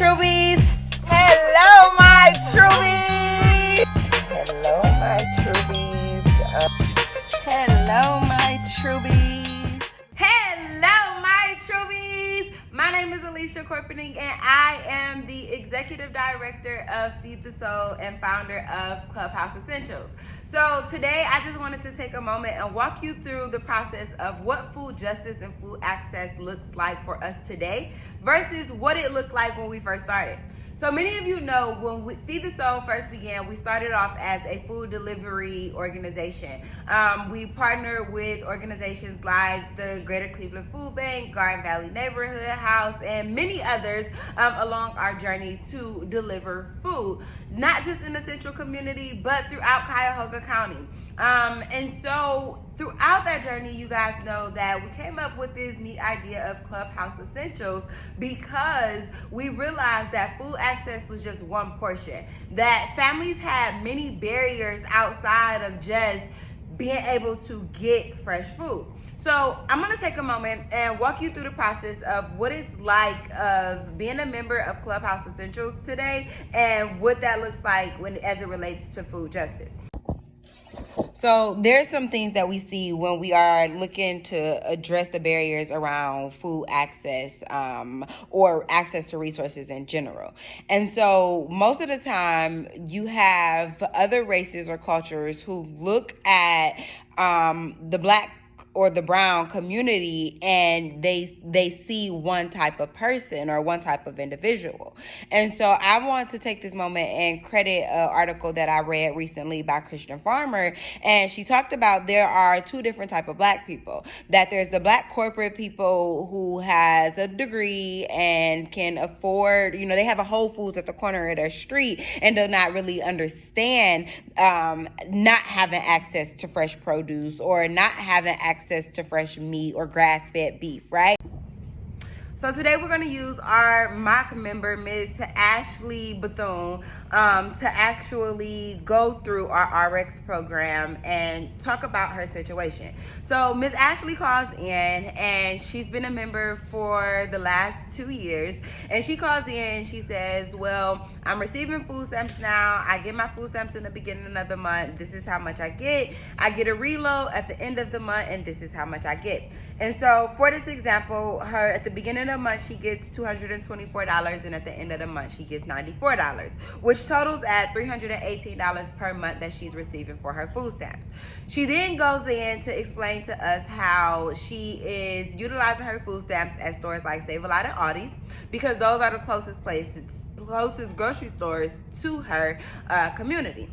Truebies. Hello, my Truebies. Hello, my Truebies. Hello, my Truebies. Hello, my Truebies. My name is Alicia Corpening, and I am the Executive Director of Feed the Soul and founder of Clubhouse Essentials. So today, I just wanted to take a moment and walk you through the process of what food justice and food access looks like for us today versus what it looked like when we first started. So many of you know when Feed the Soul first began, we started off as a food delivery organization. We partnered with organizations like the Greater Cleveland Foodbank, Garden Valley Neighborhood House, and many others along our journey to deliver food, not just in the central community, but throughout Cuyahoga County. And so throughout that journey, you guys know that we came up with this neat idea of Clubhouse Essentials because we realized that food access was just one portion, that families had many barriers outside of just being able to get fresh food. So I'm going to take a moment and walk you through the process of what it's like of being a member of Clubhouse Essentials today and what that looks like as it relates to food justice. So there's some things that we see when we are looking to address the barriers around food access or access to resources in general. And so most of the time you have other races or cultures who look at the Black or the brown community and they see one type of person or one type of individual. And so I want to take this moment and credit an article that I read recently by Christian Farmer, and she talked about there are two different type of Black people, that there's the Black corporate people who has a degree and can afford, they have a Whole Foods at the corner of their street and do not really understand not having access to fresh produce or not having access to fresh meat or grass-fed beef, right? So today we're going to use our mock member, Ms. Ashley Bethune, to actually go through our RX program and talk about her situation. So Ms. Ashley calls in, and she's been a member for the last 2 years. And she calls in and she says, well, I'm receiving food stamps now. I get my food stamps in the beginning of the month. This is how much I get. I get a reload at the end of the month, and this is how much I get. And so for this example, her at the beginning of the month, she gets $224, and at the end of the month, she gets $94, which totals at $318 per month that she's receiving for her food stamps. She then goes in to explain to us how she is utilizing her food stamps at stores like Save-A-Lot and Aldi's, because those are the closest grocery stores to her community.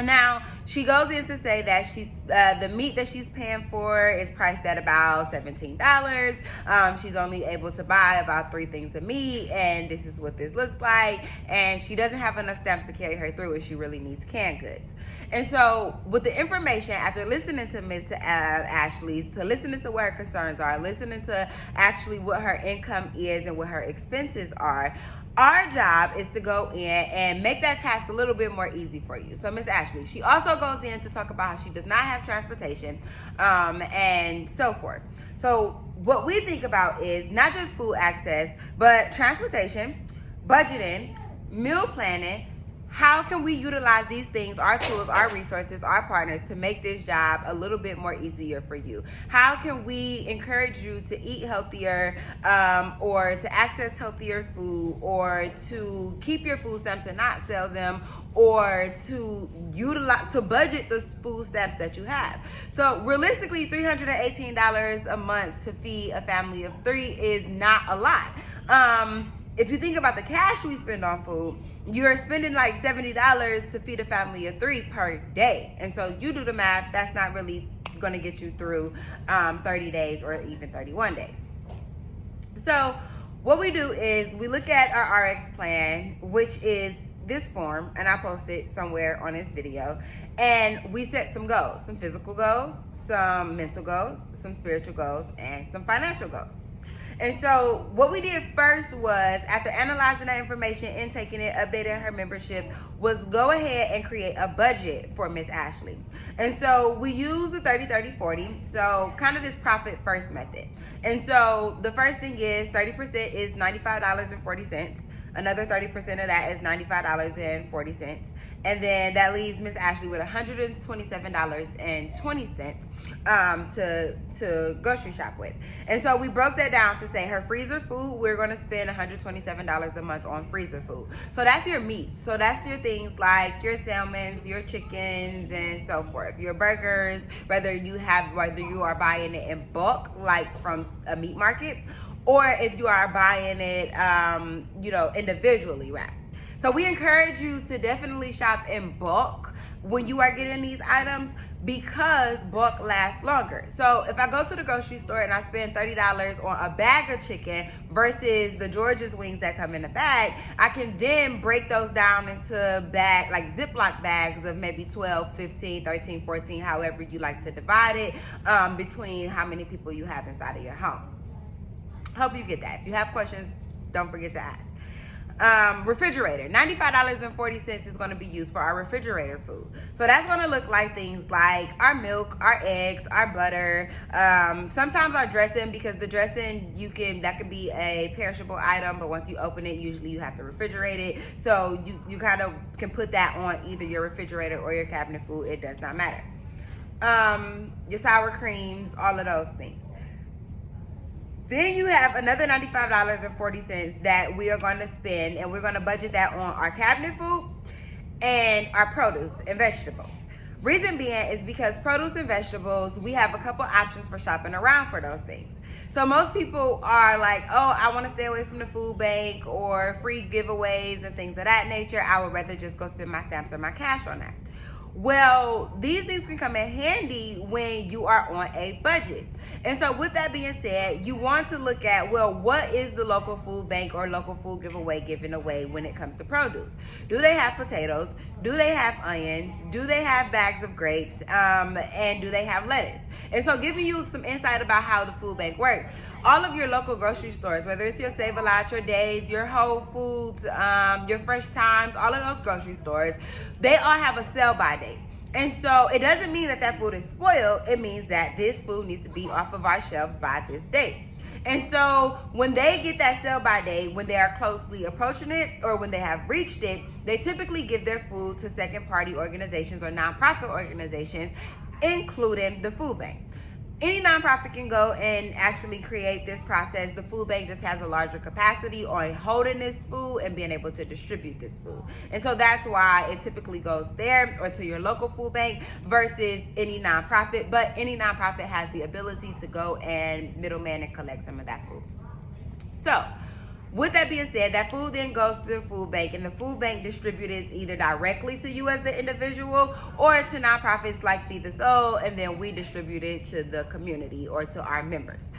Now, she goes in to say that the meat that she's paying for is priced at about $17. She's only able to buy about 3 things of meat, and this is what this looks like. And she doesn't have enough stamps to carry her through, and she really needs canned goods. And so, with the information, after listening to Ms. Ashley, to listening to what her concerns are, listening to actually what her income is and what her expenses are, our job is to go in and make that task a little bit more easy for you. So Ms. Ashley, she also goes in to talk about how she does not have transportation and so forth. So what we think about is not just food access, but transportation, budgeting, meal planning. How can we utilize these things, our tools, our resources, our partners, to make this job a little bit more easier for you? How can we encourage you to eat healthier or to access healthier food, or to keep your food stamps and not sell them, or to budget the food stamps that you have? So realistically, $318 a month to feed a family of 3 is not a lot. If you think about the cash we spend on food, you're spending like $70 to feed a family of 3 per day. And so you do the math, that's not really going to get you through 30 days or even 31 days. So what we do is we look at our RX plan, which is this form, and I post it somewhere on this video, and we set some goals, some physical goals, some mental goals, some spiritual goals, and some financial goals. And so what we did first was, after analyzing that information and taking it, updating her membership, was go ahead and create a budget for Miss Ashley. And so we use the 30-30-40, so kind of this profit first method. And so the first thing is 30% is $95.40. Another 30% of that is $95.40. And then that leaves Miss Ashley with $127.20 to grocery shop with. And so we broke that down to say her freezer food, we're going to spend $127 a month on freezer food. So that's your meat. So that's your things like your salmons, your chickens, and so forth. Your burgers, whether you are buying it in bulk, like from a meat market, or if you are buying it, individually wrapped. So we encourage you to definitely shop in bulk when you are getting these items, because bulk lasts longer. So if I go to the grocery store and I spend $30 on a bag of chicken versus the George's wings that come in a bag, I can then break those down into like Ziploc bags of maybe 12, 15, 13, 14, however you like to divide it, between how many people you have inside of your home. Hope you get that. If you have questions, don't forget to ask. Refrigerator, $95.40 is going to be used for our refrigerator food. So that's going to look like things like our milk, our eggs, our butter, sometimes our dressing, because the dressing that can be a perishable item, but once you open it, usually you have to refrigerate it. So you kind of can put that on either your refrigerator or your cabinet food. It does not matter. Your sour creams, all of those things. Then you have another $95.40 that we are going to spend, and we're going to budget that on our cabinet food and our produce and vegetables. Reason being is because produce and vegetables, we have a couple options for shopping around for those things. So most people are like, oh, I want to stay away from the food bank or free giveaways and things of that nature. I would rather just go spend my stamps or my cash on that. Well, these things can come in handy when you are on a budget. And so with that being said, you want to look at, well, what is the local food bank or local food giveaway giving away when it comes to produce? Do they have potatoes? Do they have onions? Do they have bags of grapes? And do they have lettuce? And so giving you some insight about how the food bank works. All of your local grocery stores, whether it's your Save-A-Lot, your Days, your Whole Foods, your Fresh Times, all of those grocery stores, they all have a sell-by date. And so it doesn't mean that food is spoiled. It means that this food needs to be off of our shelves by this date. And so when they get that sell-by date, when they are closely approaching it or when they have reached it, they typically give their food to second-party organizations or nonprofit organizations, including the food bank. Any nonprofit can go and actually create this process. The food bank just has a larger capacity on holding this food and being able to distribute this food. And so that's why it typically goes there or to your local food bank versus any nonprofit. But any nonprofit has the ability to go and middleman and collect some of that food. So with that being said, that food then goes to the food bank, and the food bank distributes it either directly to you as the individual or to nonprofits like Feed the Soul, and then we distribute it to the community or to our members.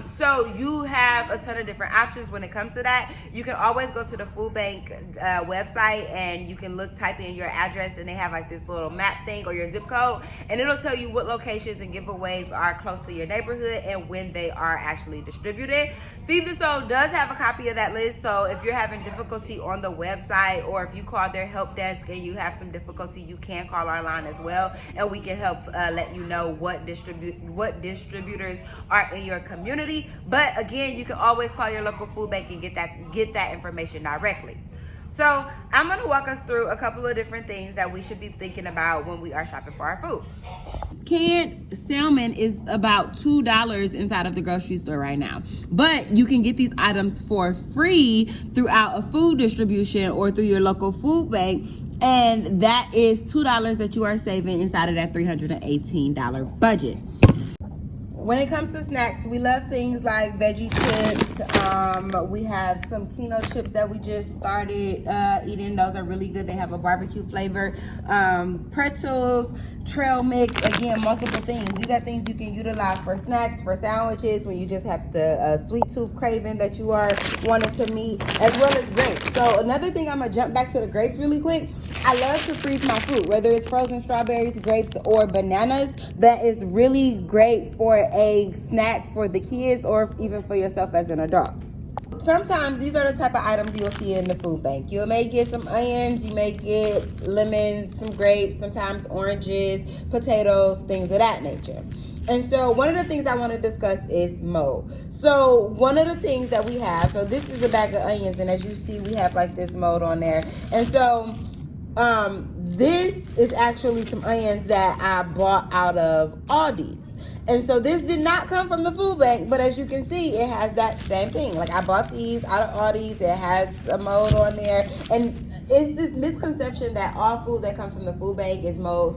So you have a ton of different options when it comes to that. You can always go to the food bank website, and you can type in your address, and they have like this little map thing or your zip code, and it'll tell you what locations and giveaways are close to your neighborhood and when they are actually distributed. Feed the Soul does have a copy of that list, so if you're having difficulty on the website or if you call their help desk and you have some difficulty, you can call our line as well, and we can help let you know what distributors are in your community. But again, you can always call your local food bank and get that information directly. So I'm going to walk us through a couple of different things that we should be thinking about when we are shopping for our food. Canned salmon is about $2 inside of the grocery store right now, but you can get these items for free throughout a food distribution or through your local food bank, and that is $2 that you are saving inside of that $318 budget. When it comes to snacks, we love things like veggie chips. We have some Kino chips that we just started eating. Those are really good. They have a barbecue flavor. Pretzels, trail mix, again, multiple things. These are things you can utilize for snacks, for sandwiches, when you just have the sweet tooth craving that you are wanting to meet, as well as grapes. So another thing, I'm going to jump back to the grapes really quick. I love to freeze my fruit, whether it's frozen strawberries, grapes, or bananas. That is really great for a snack for the kids or even for yourself as an adult. Sometimes these are the type of items you'll see in the food bank. You may get some onions, you may get lemons, some grapes, sometimes oranges, potatoes, things of that nature. And so one of the things I want to discuss is mold. So one of the things that we have, so this is a bag of onions, and as you see, we have like this mold on there. And so this is actually some onions that I bought out of Aldi's. And so this did not come from the food bank, but as you can see, it has that same thing. Like I bought these out of Aldi's, it has a mold on there. And it's this misconception that all food that comes from the food bank is molded,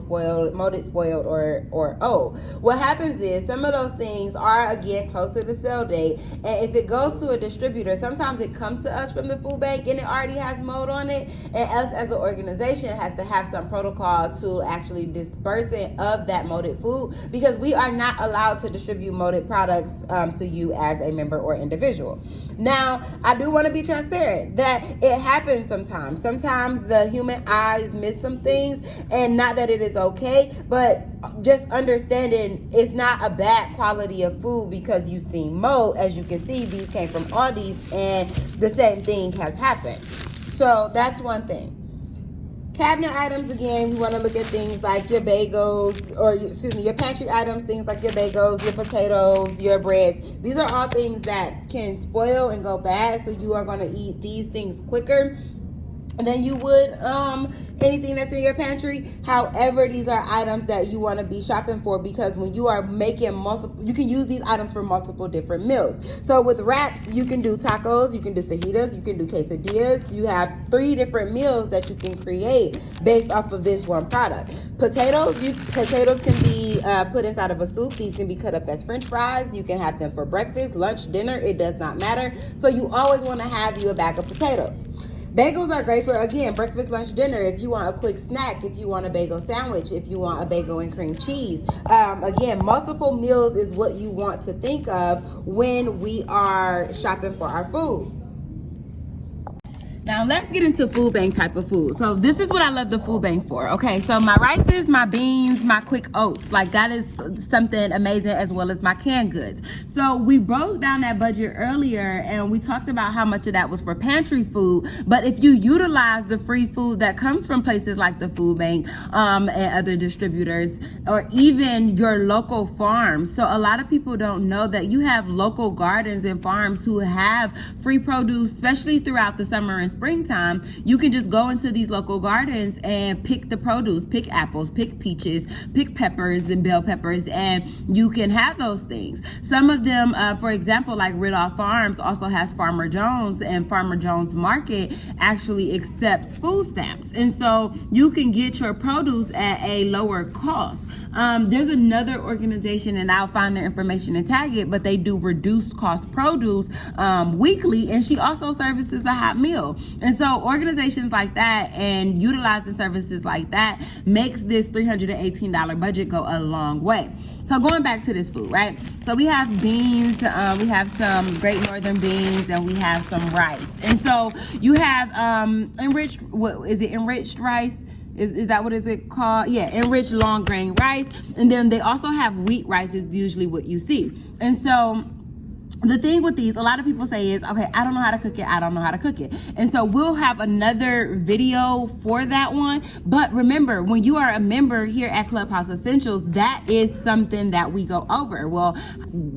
spoiled, or old. What happens is some of those things are, again, close to the sell date. And if it goes to a distributor, sometimes it comes to us from the food bank and it already has mold on it. And us as an organization has to have some protocol to actually disperse it of that molded food, because we are not allowed to distribute molded products to you as a member or individual. Now, I do want to be transparent that it happens sometimes. Sometimes the human eyes miss some things, and not that it is okay, but just understanding it's not a bad quality of food because you've seen mold. As you can see, these came from Aldi's and the same thing has happened. So that's one thing. Cabinet items, again, you want to look at things like your bagels, or your pantry items, things like your bagels, your potatoes, your breads. These are all things that can spoil and go bad, so you are going to eat these things quicker than you would anything that's in your pantry. However, these are items that you want to be shopping for, because when you are making multiple, you can use these items for multiple different meals. So with wraps, you can do tacos, you can do fajitas, you can do quesadillas. You have 3 different meals that you can create based off of this one product. Potatoes can be put inside of a soup. These can be cut up as French fries. You can have them for breakfast, lunch, dinner. It does not matter. So you always want to have you a bag of potatoes. Bagels are great for, again, breakfast, lunch, dinner. If you want a quick snack, if you want a bagel sandwich, if you want a bagel and cream cheese. Again, multiple meals is what you want to think of when we are shopping for our food. Now let's get into food bank type of food. So this is what I love the food bank for. Okay, so my rices, my beans, my quick oats, like that is something amazing, as well as my canned goods. So we broke down that budget earlier and we talked about how much of that was for pantry food. But if you utilize the free food that comes from places like the food bank and other distributors, or even your local farms. So a lot of people don't know that you have local gardens and farms who have free produce, especially throughout the summer and springtime. You can just go into these local gardens and pick the produce, pick apples, pick peaches, pick peppers and bell peppers, and you can have those things. Some of them, for example, like Ridolph Farms also has Farmer Jones, and Farmer Jones Market actually accepts food stamps. And so you can get your produce at a lower cost. There's another organization, and I'll find their information and tag it, but they do reduced cost produce weekly, and she also services a hot meal. And so organizations like that and utilizing services like that makes this $318 budget go a long way. So going back to this food, right? So we have beans, we have some Great Northern beans, and we have some rice. And so you have enriched rice? Is that what is it called? Yeah, enriched long grain rice. And then they also have wheat rice is usually what you see. And so the thing with these, a lot of people say is, okay, I don't know how to cook it. And so we'll have another video for that one. But remember, when you are a member here at Clubhouse Essentials, that is something that we go over. Well,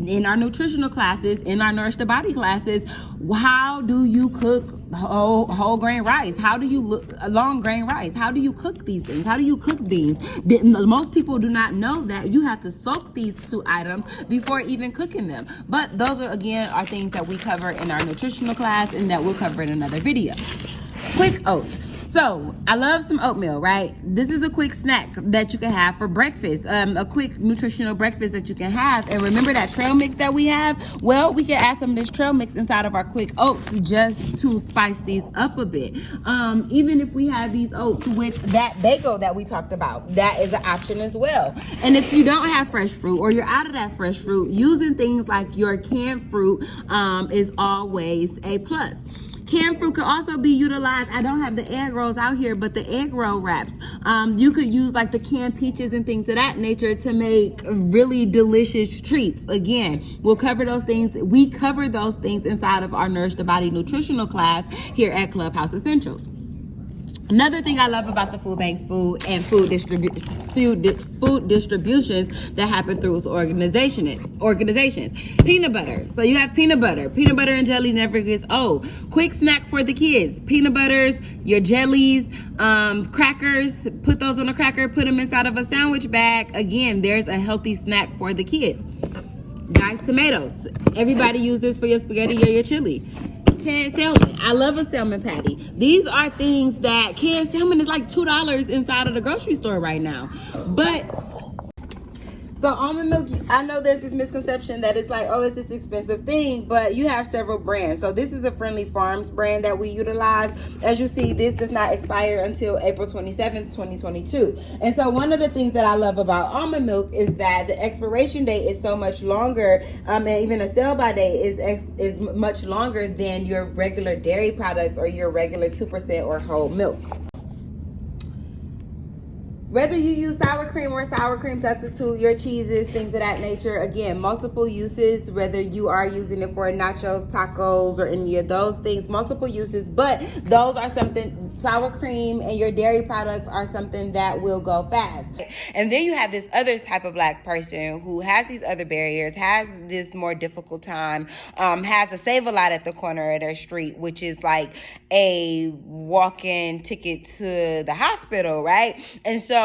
in our nutritional classes, in our Nourish the Body classes, how do you cook whole grain rice? How do you long grain rice? How do you cook these things? How do you cook beans? Most people do not know that you have to soak these 2 items before even cooking them. But those are things that we cover in our nutritional class, and that we'll cover in another video. Quick oats. So I love some oatmeal, right? This is a quick snack that you can have for breakfast, a quick nutritional breakfast that you can have. And remember that trail mix that we have? Well, we can add some of this trail mix inside of our quick oats just to spice these up a bit. Even if we have these oats with that bagel that we talked about, that is an option as well. And if you don't have fresh fruit, or you're out of that fresh fruit, using things like your canned fruit is always a plus. Canned fruit could also be utilized. I don't have the egg rolls out here, but the egg roll wraps. You could use like the canned peaches and things of that nature to make really delicious treats. Again, we'll cover those things. We cover those things inside of our Nourish the Body nutritional class here at Clubhouse Essentials. Another thing I love about the food bank food and food distributions that happen through its organizations. Peanut butter. So you have peanut butter. Peanut butter and jelly never gets old. Quick snack for the kids. Peanut butters, your jellies, crackers. Put those on a cracker. Put them inside of a sandwich bag. Again, there's a healthy snack for the kids. Diced tomatoes. Everybody use this for your spaghetti or your chili. Canned salmon. I love a salmon patty. These are things that canned salmon is like $2 inside of the grocery store right now. So almond milk, I know there's this misconception that it's like, oh, it's this expensive thing, but you have several brands. So this is a Friendly Farms brand that we utilize. As you see, this does not expire until April 27th, 2022. And so one of the things that I love about almond milk is that the expiration date is so much longer, and even a sell-by date is much longer than your regular dairy products or your regular 2% or whole milk. Whether you use sour cream or sour cream substitute, your cheeses, things of that nature, again, multiple uses, whether you are using it for nachos, tacos, or any of those things, multiple uses, but those are something, sour cream and your dairy products are something that will go fast. And then you have this other type of Black person who has these other barriers, has this more difficult time, has a Save-A-Lot at the corner of their street, which is like a walk-in ticket to the hospital, right? And so,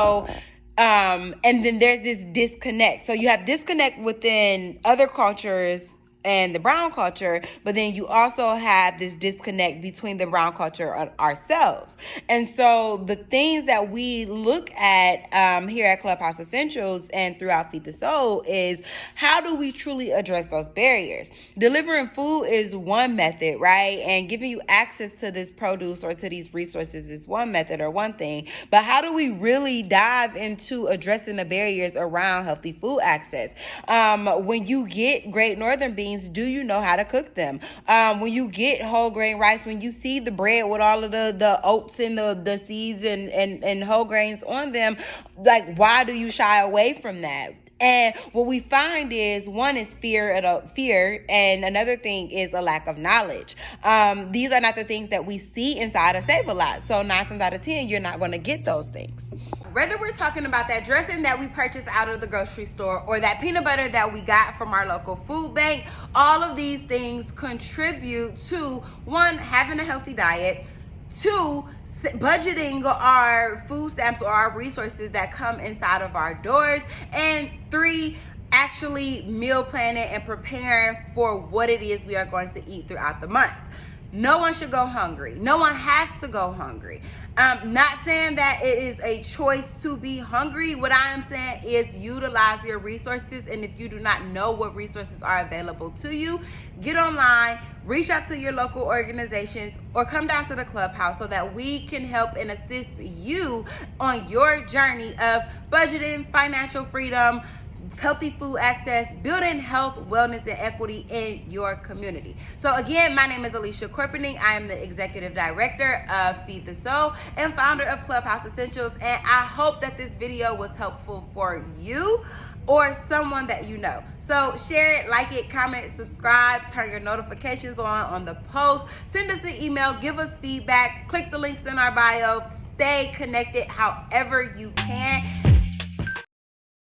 and then there's this disconnect. So you have disconnect within other cultures and the brown culture, but then you also have this disconnect between the brown culture and ourselves. And so the things that we look at here at Clubhouse Essentials and throughout Feed the Soul is how do we truly address those barriers? Delivering food is one method, right? And giving you access to this produce or to these resources is one method or one thing. But how do we really dive into addressing the barriers around healthy food access? When you get Great Northern beans, do you know how to cook them? When you get whole grain rice, when you see the bread with all of the oats and the seeds and whole grains on them, like, why do you shy away from that? And what we find is, one is fear, and another thing is a lack of knowledge. These are not the things that we see inside of Save-A-Lot. So 9 times out of 10, you're not going to get those things. Whether we're talking about that dressing that we purchased out of the grocery store or that peanut butter that we got from our local food bank, all of these things contribute to, one, having a healthy diet, two, budgeting our food stamps or our resources that come inside of our doors, and three, actually meal planning and preparing for what it is we are going to eat throughout the month. No one should go hungry. No one has to go hungry. Not saying that it is a choice to be hungry. What I am saying is utilize your resources. And if you do not know what resources are available to you, get online, reach out to your local organizations, or come down to the Clubhouse so that we can help and assist you on your journey of budgeting, financial freedom, healthy food access, building health, wellness, and equity in your community. So again, my name is Alicia Corpening. I am the Executive Director of Feed the Soul and founder of Clubhouse Essentials. And I hope that this video was helpful for you or someone that you know. So share it, like it, comment, subscribe, turn your notifications on the post, send us an email, give us feedback, click the links in our bio, stay connected however you can.